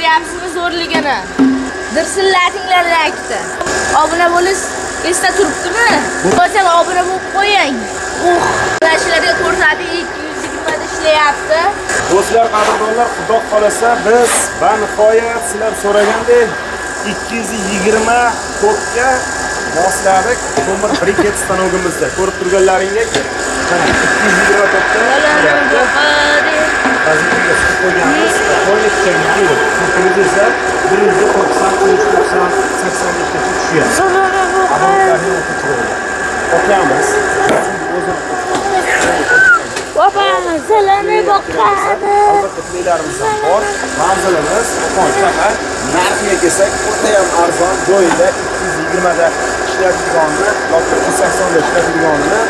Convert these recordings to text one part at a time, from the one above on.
tushunyapsizmi zo'rligini? Dirsillatinglar laykni. Obuna bo'lish esda turibdimi? Bo'lsam obuna bo'lib qo'ying. Sizlarga ko'rsating 220 da ishlayapti. Do'stlar, qadrdonlar, Xudo xolasa biz va nihoyat sizlar so'ragandek 220 kodga mosladik. Ko'mir briket stanogimizda ko'rib turganlaringdek mana 220 kodga vazifaga chiqib qo'yganmiz. Qo'yib kelganmiz. Kurimiz esa 190, 85 ga tushyapti. Abonentlarning o'rtacha o'qiyamiz. Baba, zalani boqadi. Albatta pullarimiz ham bor. Manzilimiz Qo'qon shahar. Narxiga kelsak, o'ta ham arzon joyida 220 da ishlatilganini yoki 280 da ishlatilganini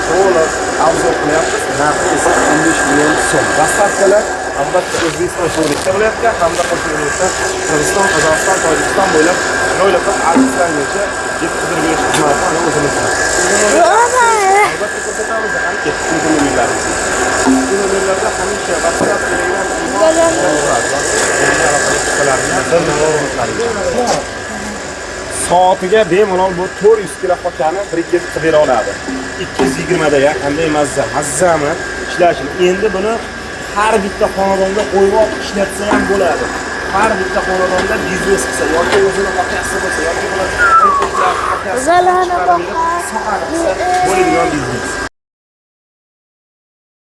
to'liq arzon qilyapmiz. Narxi esa 15 million so'm. Dastavkalar albatta O'zbekiston sho'rlikda bo'layotgan hamda qo'shnilardan Qirg'iziston, Qozog'iston, Tojikiston bo'ylab joylab adreslargacha yetkazib berish xizmatini o'zimizdan. Albatta ko'rsatamiz ham ketishlarimiz. Nomerlarda hamisha WhatsApp, Telegram, soatiga bemalol bu 400 kilo xochani briket qilib bera oladi. 220 da qanday mazzami ishlashini. Endi buni har bitta xonadonda qo'yib ishlatsa ham bo'ladi. Har bitta xonadonda biznes qilsa yoki o'zini xochasi bo'lsa yoki zalani boqsa bo'ladigan biznes.